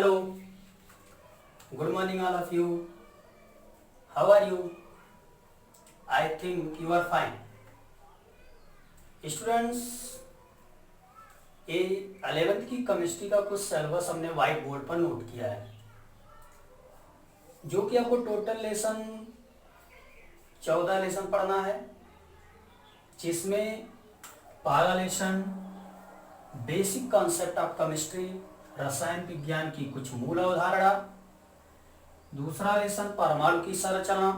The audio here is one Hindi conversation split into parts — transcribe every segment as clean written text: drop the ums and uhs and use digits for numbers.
Hello, good morning all of you. How are you? I think you are fine. Students, ये 11th की केमिस्ट्री का कुछ सिलेबस हमने व्हाइट बोर्ड पर नोट किया है, जो कि आपको टोटल लेसन 14 लेसन पढ़ना है, जिसमें पहला lesson basic concept of chemistry, रसायन विज्ञान की कुछ मूल अवधारणा, दूसरा लेसन परमाणु की संरचना,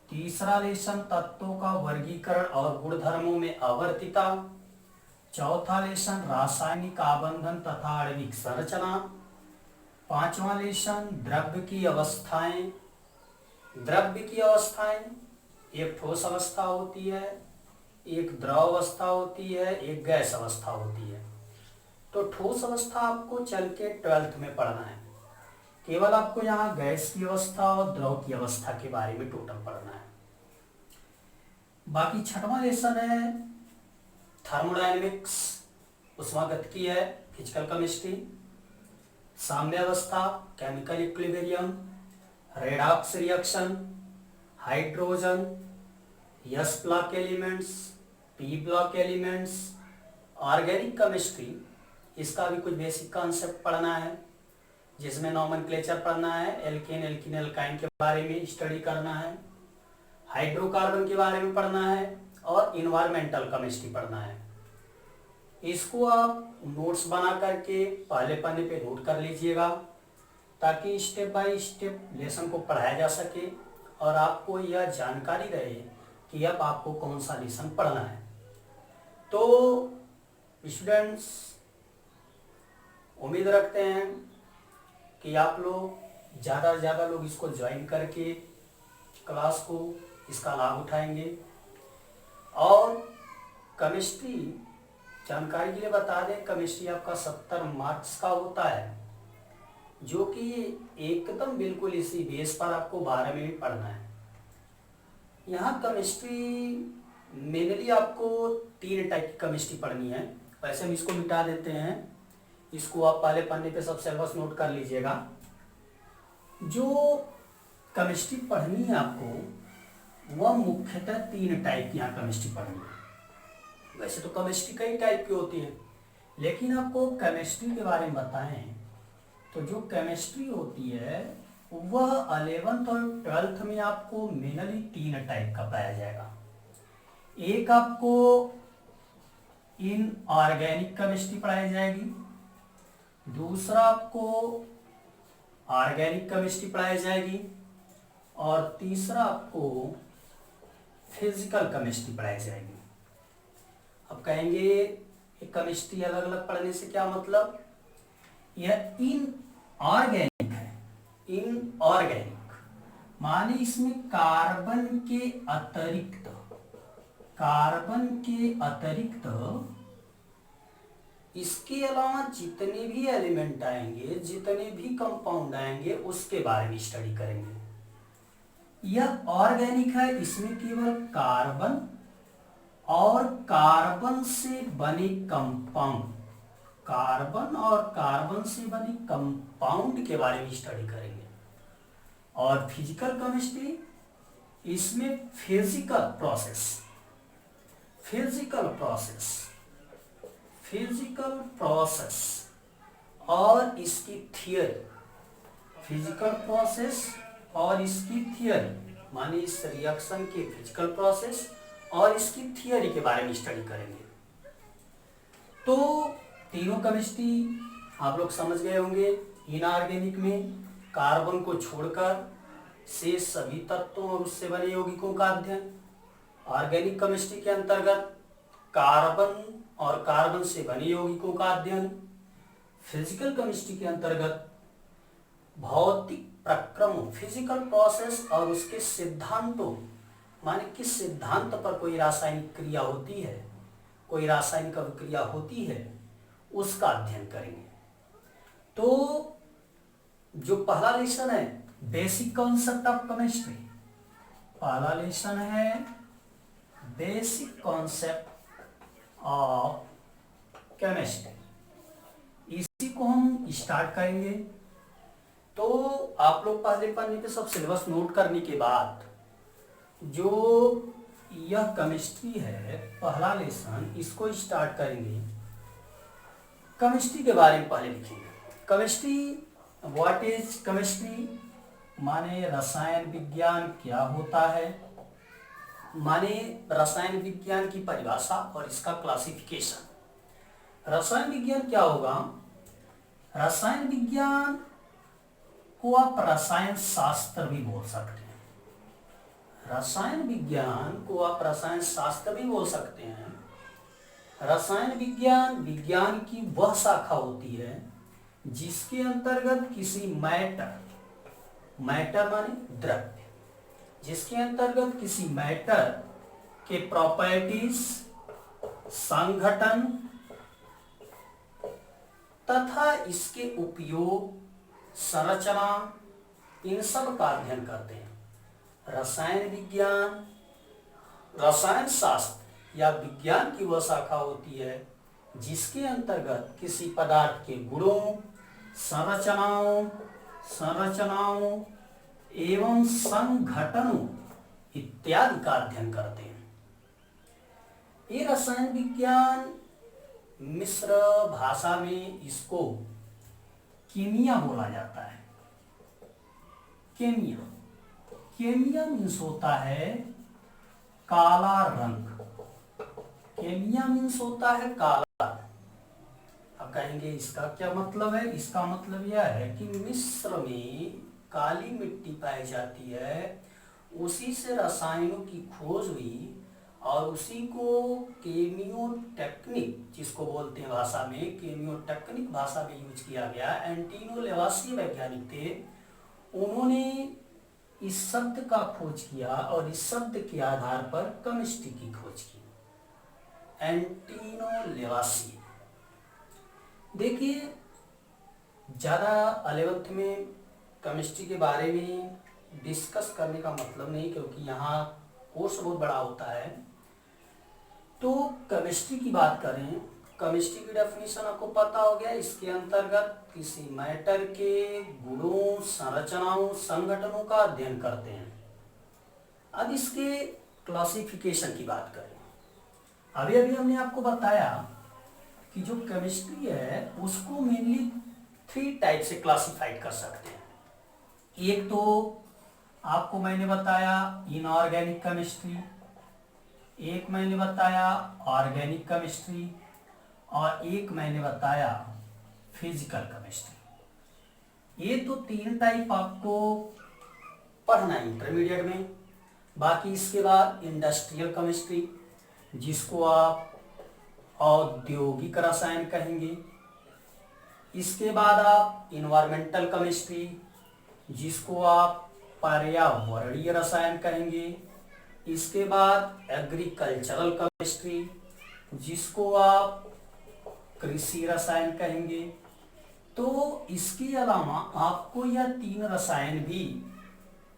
तीसरा लेसन तत्वों का वर्गीकरण और गुणधर्मों में आवर्तिता, चौथा लेसन रासायनिक आबंधन तथा आणविक संरचना, पांचवा लेसन द्रव्य की अवस्थाएं। द्रव्य की अवस्थाएं, एक ठोस अवस्था होती है, एक द्रव अवस्था होती है, एक गैस अवस्था होती है। तो ठोस अवस्था आपको चल के 12th में पढ़ना है, केवल आपको यहाँ गैस की अवस्था और द्रव की अवस्था के बारे में टोटल पढ़ना है। बाकी छठवां लेसन है थर्मोडायनेमिक्स, उष्मागतिकी है, फिजिकल केमिस्ट्री, साम्य अवस्था, chemical equilibrium, redox reaction, hydrogen, S block elements, P block elements, organic chemistry, इसका भी कुछ बेसिक कॉन्सेप्ट पढ़ना है, जिसमें नॉमेनक्लेचर पढ़ना है, एल्केन एल्कीन एल्काइन के बारे में स्टडी करना है, हाइड्रोकार्बन के बारे में पढ़ना है और इन्वायरमेंटल केमिस्ट्री पढ़ना है। इसको आप नोट्स बना करके पहले पन्ने पे नोट कर लीजिएगा, ताकि स्टेप बाय स्टेप लेसन को पढ़ाया जा सके और आपको यह जानकारी रहे कि अब आपको कौन सा लेसन पढ़ना है। तो स्टूडेंट्स, उम्मीद रखते हैं कि आप लोग ज़्यादा से ज़्यादा लोग इसको ज्वाइन करके क्लास को इसका लाभ उठाएंगे। और केमिस्ट्री जानकारी के लिए बता दें, केमिस्ट्री आपका 70 मार्क्स का होता है, जो कि एकदम बिल्कुल इसी बेस पर आपको 12 में भी पढ़ना है। यहाँ केमिस्ट्री मेनली आपको 3 टाइप की केमिस्ट्री पढ़नी है। वैसे हम इसको मिटा देते हैं, इसको आप पहले पन्ने पे सब सिलेबस नोट कर लीजिएगा। जो केमिस्ट्री पढ़नी है आपको, वह मुख्यतः 3 टाइप की यहाँ केमिस्ट्री पढ़नी है। वैसे तो केमिस्ट्री कई टाइप की होती है, लेकिन आपको केमिस्ट्री के बारे में बताएं तो जो केमिस्ट्री होती है वह 11th और 12th में आपको मेनली 3 टाइप का पाया जाएगा। एक आपको इनऑर्गेनिक केमिस्ट्री पढ़ाई जाएगी, दूसरा आपको ऑर्गेनिक केमिस्ट्री पढ़ाई जाएगी और तीसरा आपको फिजिकल केमिस्ट्री पढ़ाई जाएगी। अब कहेंगे ये केमिस्ट्री अलग अलग पढ़ने से क्या मतलब? यह इनऑर्गेनिक है। इनऑर्गेनिक माने इसमें कार्बन के अतिरिक्त इसके अलावा जितने भी एलिमेंट आएंगे, जितने भी कंपाउंड आएंगे, उसके बारे में स्टडी करेंगे। यह ऑर्गेनिक है, इसमें केवल कार्बन और कार्बन से बने कंपाउंड, कार्बन और कार्बन से बने कंपाउंड के बारे में स्टडी करेंगे। और फिजिकल केमिस्ट्री, इसमें फिजिकल प्रोसेस और इसकी थियरी, फिजिकल प्रोसेस और इसकी थियरी, माने इस रिएक्शन के फिजिकल प्रोसेस और इसकी थियरी के बारे में स्टडी करेंगे। तो तीनों केमिस्ट्री आप लोग समझ गए होंगे। इनऑर्गेनिक में कार्बन को छोड़कर शेष सभी तत्वों और उससे बने यौगिकों का अध्ययन। ऑर्गेनिक केमिस्ट्री के अंतर्गत कार्बन और कार्बन से बने यौगिकों का अध्ययन। फिजिकल केमिस्ट्री के अंतर्गत भौतिक प्रक्रमों, फिजिकल प्रोसेस और उसके सिद्धांतों, माने किस सिद्धांत पर कोई रासायनिक क्रिया होती है, कोई रासायनिक अभिक्रिया होती है, उसका अध्ययन करेंगे। तो जो पहला लेसन है बेसिक कॉन्सेप्ट ऑफ केमिस्ट्री, पहला लेसन है बेसिक कॉन्सेप्ट ऑफ केमिस्ट्री। इसी को हम स्टार्ट करेंगे तो आप लोग पहले पन्ने पे सब सिलेबस नोट करने के बाद जो यह केमिस्ट्री है पहला लेसन, इसको स्टार्ट करेंगे। केमिस्ट्री के बारे में पहले लिखेंगे। केमिस्ट्री, व्हाट इज केमिस्ट्री, माने रसायन विज्ञान क्या होता है, माने रसायन विज्ञान की परिभाषा और इसका क्लासिफिकेशन। रसायन विज्ञान क्या होगा? रसायन विज्ञान को आप रसायन शास्त्र भी बोल सकते हैं। रसायन विज्ञान को आप रसायन शास्त्र भी बोल सकते हैं। रसायन विज्ञान विज्ञान की वह शाखा होती है जिसके अंतर्गत किसी मैटर, मैटर माने द्रव्य, जिसके अंतर्गत किसी मैटर के प्रॉपर्टीज, संघटन तथा इसके उपयोग, संरचना, इन सब का अध्ययन करते हैं। रसायन विज्ञान, रसायन शास्त्र या विज्ञान की वह शाखा होती है जिसके अंतर्गत किसी पदार्थ के गुणों, संरचनाओं एवं संघटनों इत्यादि का अध्ययन करते हैं। ये रसायन विज्ञान मिश्र भाषा में इसको केमिया बोला जाता है। केमिया, केमिया मीन्स होता है काला रंग। केमिया मीन्स होता है काला। अब कहेंगे इसका क्या मतलब है? इसका मतलब यह है कि मिस्र में काली मिट्टी पाई जाती है, उसी से रसायनों की खोज हुई और उसी को केमियोटेक्निक, जिसको बोलते हैं भाषा में, केमियोटेक्निक भाषा में यूज किया गया। एंटिनो लेवासिए वैज्ञानिक थे, उन्होंने इस शब्द का खोज किया और इस शब्द के आधार पर केमिस्ट्री की खोज की। एंटिनो लेवासिए। देखिए, ज़्यादा 11th में केमिस्ट्री के बारे में डिस्कस करने का मतलब नहीं, क्योंकि यहाँ कोर्स बहुत बड़ा होता है। तो केमिस्ट्री की बात करें, केमिस्ट्री की डेफिनेशन आपको पता हो गया। इसके अंतर्गत किसी मैटर के गुणों, संरचनाओं, संगठनों का अध्ययन करते हैं। अब इसके क्लासिफिकेशन की बात करें। अभी अभी हमने आपको बताया कि जो केमिस्ट्री है उसको मेनली 3 टाइप से क्लासिफाइड कर सकते हैं। एक तो आपको मैंने बताया इनऑर्गेनिक केमिस्ट्री, एक मैंने बताया ऑर्गेनिक केमिस्ट्री, और एक मैंने बताया फिजिकल केमिस्ट्री। ये तो 3 टाइप आपको पढ़ना है इंटरमीडिएट में। बाकी इसके बाद इंडस्ट्रियल केमिस्ट्री, जिसको आप औद्योगिक रसायन कहेंगे। इसके बाद आप इन्वायरमेंटल केमिस्ट्री, जिसको आप पर्यावरणीय रसायन कहेंगे। इसके बाद एग्रीकल्चरल केमिस्ट्री, जिसको आप कृषि रसायन कहेंगे। तो इसके अलावा आपको यह 3 रसायन भी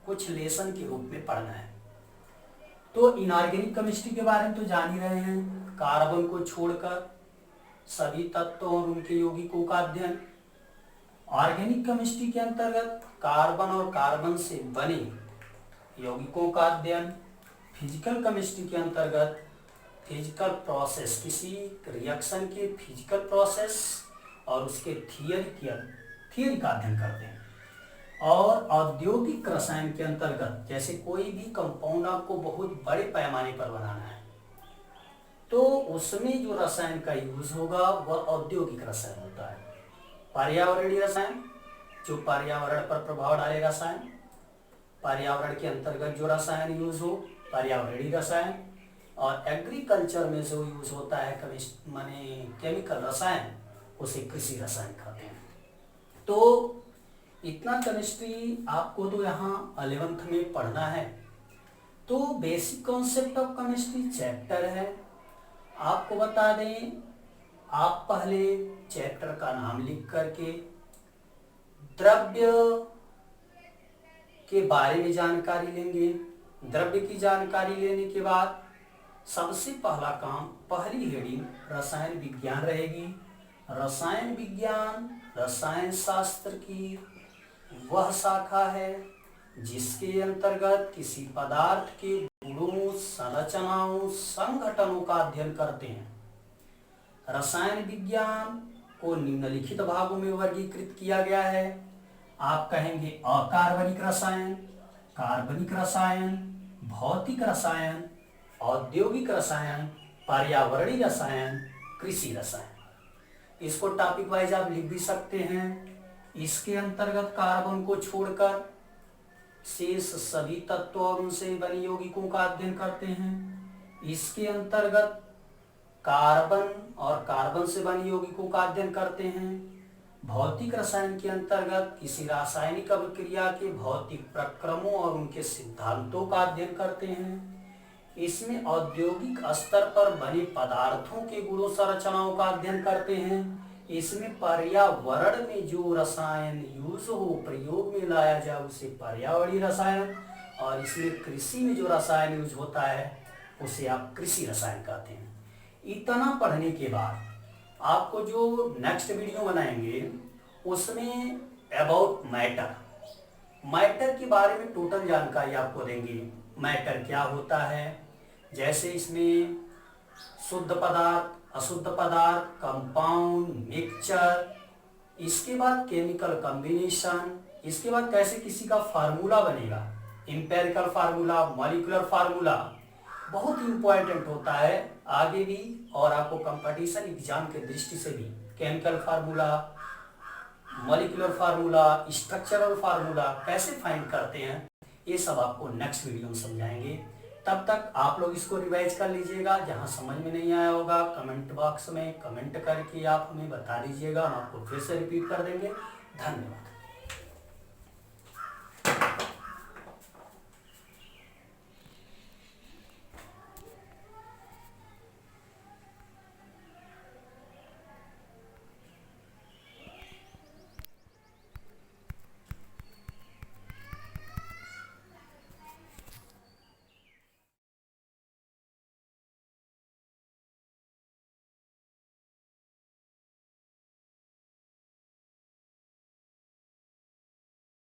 कुछ लेसन के रूप में पढ़ना है। तो इनऑर्गेनिक केमिस्ट्री के बारे में तो जान ही रहे हैं, कार्बन को छोड़कर सभी तत्वों और उनके यौगिकों का अध्ययन। ऑर्गेनिक केमिस्ट्री के अंतर्गत कार्बन और कार्बन से बने यौगिकों का अध्ययन। फिजिकल केमिस्ट्री के अंतर्गत फिजिकल प्रोसेस, किसी रिएक्शन के फिजिकल प्रोसेस और उसके थियरी का अध्ययन करते हैं। और औद्योगिक रसायन के अंतर्गत जैसे कोई भी कंपाउंड आपको बहुत बड़े पैमाने पर बनाना है, तो उसमें जो रसायन का यूज होगा वह औद्योगिक रसायन होता है। पर्यावरणीय रसायन, जो पर्यावरण पर प्रभाव डाले रसायन, पर्यावरण के अंतर्गत जो रसायन यूज हो पर्यावरणीय रसायन। और एग्रीकल्चर में जो यूज होता है माने केमिकल रसायन, उसे कृषि रसायन कहते हैं। तो इतना केमिस्ट्री आपको तो यहाँ 11th में पढ़ना है। तो basic concept of chemistry chapter है। आपको बता दें, आप पहले चैप्टर का नाम लिख करके द्रव्य के बारे में जानकारी लेंगे। द्रव्य की जानकारी लेने के बाद सबसे पहला काम, पहली हेडिंग रसायन विज्ञान रहेगी। रसायन विज्ञान रसायन शास्त्र की वह शाखा है जिसके अंतर्गत किसी पदार्थ के गुणों, संरचनाओं, संघटनों का अध्ययन करते हैं। रसायन विज्ञान को निम्नलिखित भागों में वर्गीकृत किया गया है। आप कहेंगे अकार्बनिक रसायन, कार्बनिक रसायन, भौतिक रसायन, औद्योगिक रसायन, पर्यावरणीय रसायन, कृषि रसायन। इसको टॉपिक वाइज आप लिख भी सकते हैं। इसके अंतर्गत कार्बन को छोड़कर शेष सभी तत्वों और उनसे बने यौगिकों का अध्ययन करते हैं। इसके अंतर्गत कार्बन और कार्बन से बने यौगिकों का अध्ययन करते हैं। भौतिक रसायन के अंतर्गत किसी रासायनिक अभिक्रिया के भौतिक प्रक्रमों और उनके सिद्धांतों का अध्ययन करते हैं। इसमें औद्योगिक स्तर पर बने पदार्थों के गुणों, संरचनाओं का अध्ययन करते हैं। इसमें पर्यावरण में जो रसायन यूज हो, प्रयोग में लाया जाए, उसे पर्यावरणीय रसायन, और इसमें कृषि में जो रसायन यूज होता है उसे आप कृषि रसायन कहते हैं। इतना पढ़ने के बाद आपको जो नेक्स्ट वीडियो बनाएंगे उसमें अबाउट मैटर के बारे में टोटल जानकारी आपको देंगे। मैटर क्या होता है, जैसे इसमें शुद्ध पदार्थ, अशुद्ध पदार्थ, कंपाउंड, मिक्सचर, इसके बाद केमिकल कॉम्बिनेशन, इसके बाद कैसे किसी का फार्मूला बनेगा, एम्पिरिकल फार्मूला, मॉलिक्यूलर फार्मूला, बहुत इंपॉर्टेंट होता है आगे भी, और आपको कंपटीशन एग्जाम के दृष्टि से भी chemical formula, molecular formula, structural formula कैसे फाइंड करते हैं, ये सब आपको नेक्स्ट वीडियो में समझाएंगे। तब तक आप लोग इसको रिवाइज कर लीजिएगा। जहां समझ में नहीं आया होगा कमेंट बॉक्स में कमेंट करके आप हमें बता दीजिएगा, हम आपको फिर से रिपीट कर देंगे। धन्यवाद।